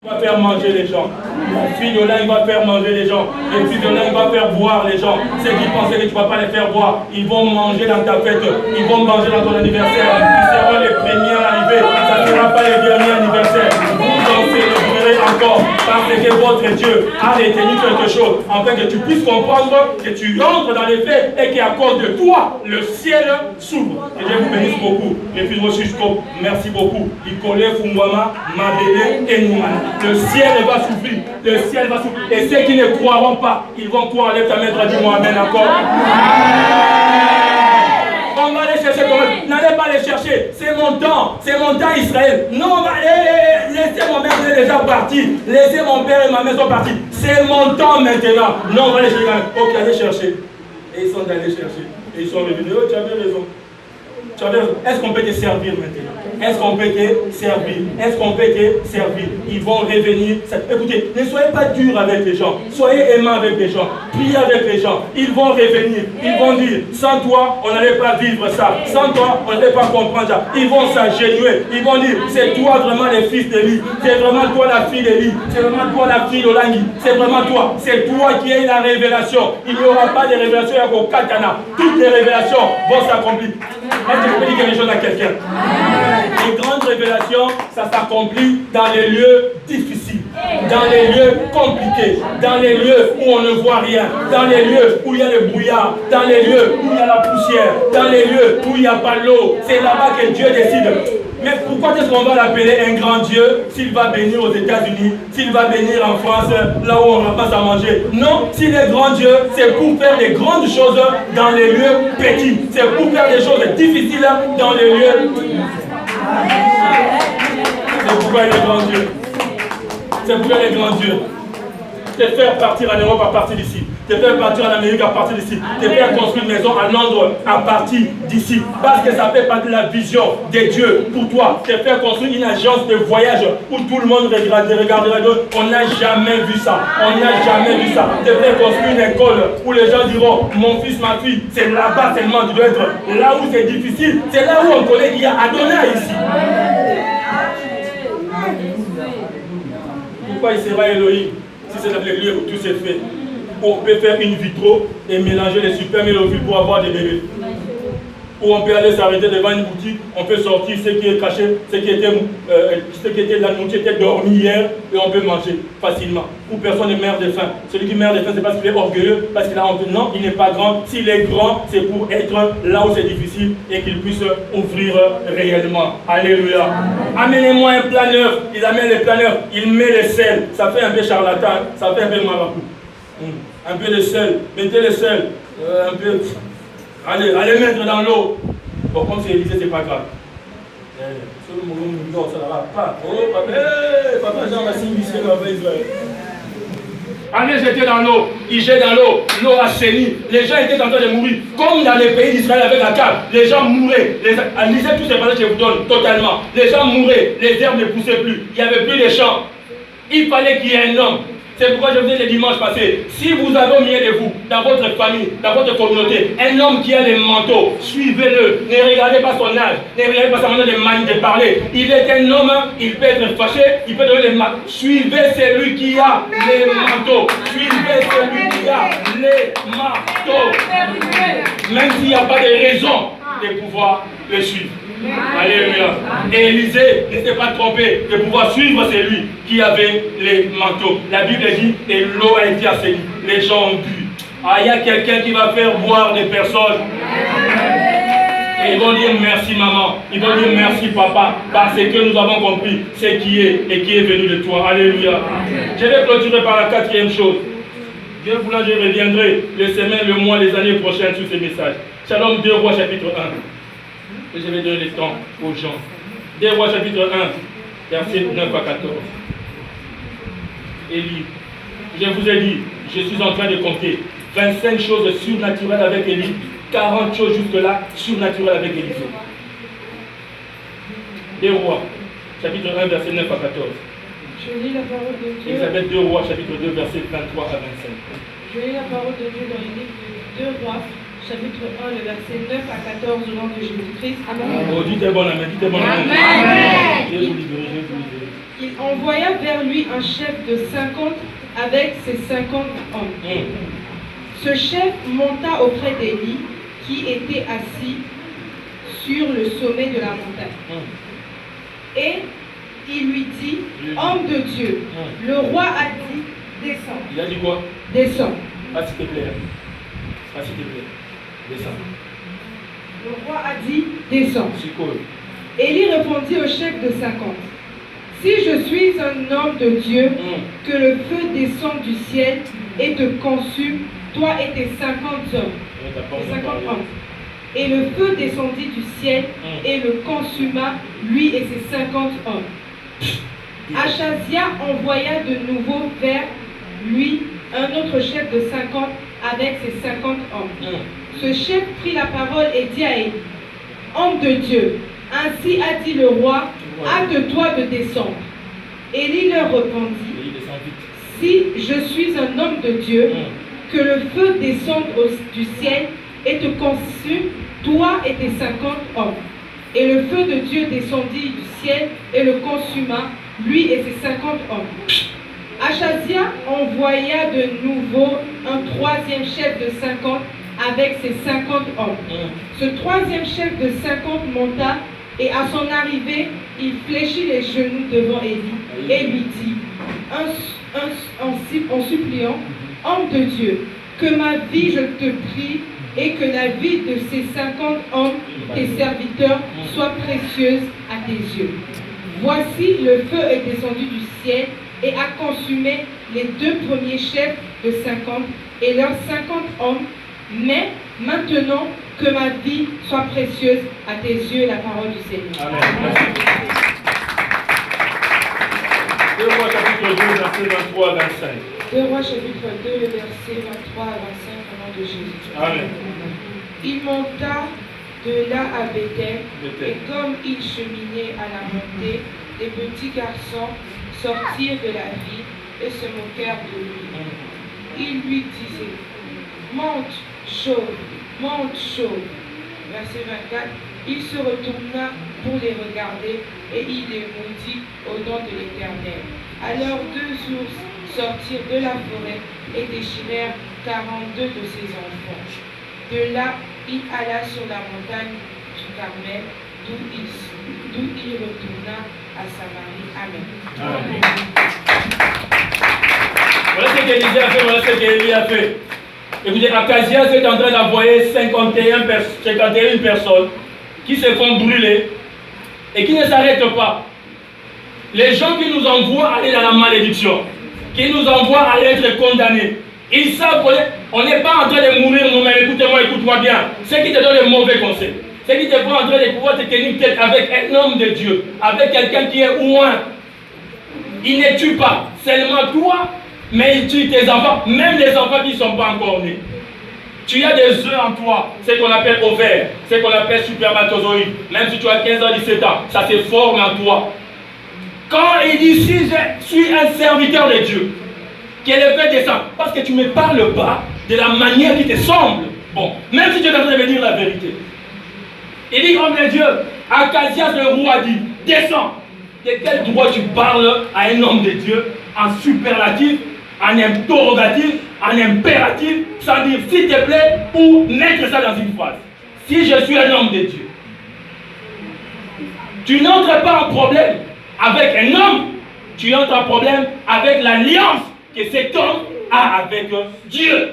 va faire manger les gens. La fille de là, il va faire manger les gens. Les filles de là, il va faire boire les gens. Ceux qui pensaient que tu ne vas pas les faire boire, ils vont manger dans ta fête. Ils vont manger dans ton anniversaire. Ils seront les premiers à arriver. Ça ne sera pas les derniers anniversaires. Vous en célébrerez encore parce que votre Dieu a retenu quelque chose afin que tu puisses comprendre que tu entres dans les faits et qu'à cause de toi, le ciel s'ouvre. Que Dieu vous bénisse beaucoup. Les filles de Jusqu'au, merci beaucoup. Ikolé, Fungwama, Mabele et Noumana. Le ciel va s'ouvrir. Le ciel va s'ouvrir. Et ceux qui ne croiront pas, ils vont croire. Lève ta main, dis-moi amen encore. On va les chercher quand même. N'allez pas les chercher. C'est mon temps Israël. Non, laissez mon père, il est déjà parti. Laissez mon père et ma mère sont partis. C'est mon temps maintenant. Non, on va les chercher quand même. Ok, allez chercher. Et ils sont allés chercher. Et ils sont revenus. Oh, tu avais raison. Est-ce qu'on peut te servir maintenant? Est-ce qu'on peut te servir? Est-ce qu'on peut te servir? Ils vont revenir. Écoutez, ne soyez pas durs avec les gens. Soyez aimants avec les gens. Priez avec les gens. Ils vont revenir. Ils vont dire, sans toi, on n'allait pas vivre ça. Sans toi, on n'allait pas comprendre ça. Ils vont s'agenouiller. Ils vont dire, c'est toi vraiment le fils d'Élie. C'est vraiment toi la fille d'Élie. C'est vraiment toi la fille d'Olangui. C'est vraiment toi. C'est toi qui es la révélation. Il n'y aura pas de révélation au Katana. Toutes les révélations vont s'accomplir. Est-ce que je peux dire quelque chose à quelqu'un? Les grandes révélations, ça s'accomplit dans les lieux difficiles, dans les lieux compliqués, dans les lieux où on ne voit rien, dans les lieux où il y a le brouillard, dans les lieux où il y a la poussière, dans les lieux où il n'y a pas l'eau. C'est là-bas que Dieu décide. Mais pourquoi est-ce qu'on va l'appeler un grand Dieu s'il va bénir aux États-Unis, s'il va bénir en France, là où on ramasse à manger? Non, s'il est grand Dieu, c'est pour faire des grandes choses dans les lieux petits. C'est pour faire des choses difficiles dans les lieux. C'est pourquoi il est grand Dieu. C'est pourquoi il est grand Dieu. Te faire partir en Europe à partir d'ici. Te faire partir en Amérique à partir d'ici. Te faire construire une maison à Londres à partir d'ici. Parce que ça fait partie de la vision de Dieu pour toi. Te faire construire une agence de voyage où tout le monde regardera. On n'a jamais vu ça. On n'a jamais vu ça. Te faire construire une école où les gens diront, mon fils, ma fille, c'est là-bas seulement tu dois être. Là où c'est difficile, c'est là où on connaît qu'il y a Adonai ici. Pourquoi il sera Elohim? Si c'est dans les lieux où tout s'est fait, où on peut faire une vitro et mélanger les supermes et l'ovule pour avoir des bébés. Où on peut aller s'arrêter devant une boutique, on peut sortir ce qui est caché, ce qui était la nourriture était dormi hier et on peut manger facilement. Où personne ne meurt de faim. Celui qui meurt de faim, c'est parce qu'il est orgueilleux, parce qu'il a honte. Non, il n'est pas grand. S'il est grand, c'est pour être là où c'est difficile et qu'il puisse ouvrir réellement. Alléluia. Amenez-moi un planeur. Il amène le planeur, il met le sel. Ça fait un peu charlatan, ça fait un peu marabout. Un peu de sel, mettez le sel, un peu. Allez mettre dans l'eau. Bon, comme c'est Élysée, c'est pas grave. Allez jeter dans l'eau. Il jette dans l'eau. L'eau a saigné. Les gens étaient en train de mourir. Comme dans les pays d'Israël avec la cave. Les gens mouraient. Lisez tous ces passages que je vous donne totalement. Les gens mouraient. Les herbes ne poussaient plus. Il n'y avait plus de champs. Il fallait qu'il y ait un homme. C'est pourquoi je vous ai dit le dimanche passé, si vous avez au milieu de vous, dans votre famille, dans votre communauté, un homme qui a des manteaux, suivez-le. Ne regardez pas son âge, ne regardez pas sa manière de parler. Il est un homme, il peut être fâché, il peut donner les manteaux. Suivez celui qui a les manteaux. Suivez celui qui a les manteaux. Même s'il n'y a pas de raison de pouvoir le suivre. Alléluia. Et Élisée ne s'est pas trompé de pouvoir suivre celui qui avait les manteaux. La Bible dit, et l'eau a été assainie. Les gens ont bu. Ah, il y a quelqu'un qui va faire boire des personnes. Et ils vont dire merci maman. Ils vont dire merci papa. Parce que nous avons compris ce qui est et qui est venu de toi. Alléluia. Je vais clôturer par la quatrième chose. Dieu voulant, je reviendrai les semaines, le mois, les années prochaines sur ces messages. Shalom 2 Rois chapitre 1. Et je vais donner le temps aux gens. 2 Rois chapitre 1, verset 9 à 14. Élie, je vous ai dit, je suis en train de compter 25 choses surnaturelles avec Élie, 40 choses jusque-là surnaturelles avec Élisée. 2 Rois, chapitre 1, verset 9 à 14. Je lis la parole de Dieu. Elisabeth 2 Rois, chapitre 2, verset 23 à 25. Je lis la parole de Dieu dans les livres de 2 Rois, chapitre 1, le verset 9 à 14, au nom de Jésus-Christ. Amen. Oh, dites bon amen, dites bon amen. Amen. Je vais vous libérer, je vais vous libérer. Il envoya vers lui un chef de 50 avec ses 50 hommes. Ce chef monta auprès d'Élie, qui était assis sur le sommet de la montagne. Et il lui dit, homme de Dieu, le roi a dit, descends. Il a dit quoi? Descends. Ah, s'il te plaît. Ah, s'il te plaît. Descends. Le roi a dit, descends. Élie répondit au chef de 50. Si je suis un homme de Dieu, que le feu descende du ciel et te consume, toi et tes 50 hommes. Les 50 hommes. Et le feu descendit du ciel et le consuma, lui et ses 50 hommes. Achazia envoya de nouveau vers lui un autre chef de 50 avec ses 50 hommes. Ce chef prit la parole et dit à Élie, homme de Dieu, ainsi a dit le roi, hâte-toi de descendre. Élie leur répondit, si je suis un homme de Dieu, que le feu descende du ciel et te consume, toi et tes 50 hommes. Et le feu de Dieu descendit du ciel et le consuma, lui et ses 50 hommes. Achazia envoya de nouveau un troisième chef de 50 avec ses 50 hommes. Ce troisième chef de 50 monta et à son arrivée, il fléchit les genoux devant Élie et lui dit, en suppliant, homme de Dieu, que ma vie, je te prie, et que la vie de ces 50 hommes, tes serviteurs, soit précieuse à tes yeux. Voici, le feu est descendu du ciel et a consumé les deux premiers chefs de 50 et leurs 50 hommes, mais maintenant que ma vie soit précieuse à tes yeux, la parole du Seigneur. Amen. Deux Rois chapitre 2, verset 23 à 25. 2 Rois chapitre 2, le verset 23 à 25, au nom de Jésus. Amen. Il monta de là à Bethel, et comme il cheminait à la montée, les petits garçons sortirent de la ville et se moquèrent de lui. Ils lui disaient, monte, chauve, monte, chauve. Verset 24, il se retourna pour les regarder et il les maudit au nom de l'Éternel. Alors 2 ours sortirent de la forêt et déchirèrent 42 de ses enfants. De là, il alla sur la montagne du Carmel, d'où il retourna à Samarie. Amen. Amen. Voilà ce qu'Élisée a fait, voilà ce qu'Élie a fait. Écoutez, Acazias est en train d'envoyer 51 personnes qui se font brûler et qui ne s'arrêtent pas. Les gens qui nous envoient aller dans la malédiction, qui nous envoient aller être condamnés, ils savent qu'on n'est pas en train de mourir nous-mêmes. Écoutez-moi, écoute-moi bien. Ceux qui te donnent les mauvais conseils, ceux qui te font en train de pouvoir te tenir tête avec un homme de Dieu, avec quelqu'un qui est loin, il ne tue pas seulement toi, mais il tue tes enfants, même les enfants qui ne sont pas encore nés. Tu as des œufs en toi, ce qu'on appelle ovaires, ce qu'on appelle spermatozoïdes. Même si tu as 15 ans, 17 ans, ça se forme en toi. Quand il dit, si je suis un serviteur de Dieu, qu'elle le fait descendre, parce que tu ne me parles pas de la manière qui te semble. Bon, même si tu es en train de me dire la vérité. Il dit, homme de Dieu, Acazias le roi dit, descends. De quel droit tu parles à un homme de Dieu en superlatif, en interrogatif, en impératif, sans dire s'il te plaît, ou mettre ça dans une phrase. Si je suis un homme de Dieu, tu n'entres pas en problème avec un homme, tu entres en problème avec l'alliance que cet homme a avec Dieu.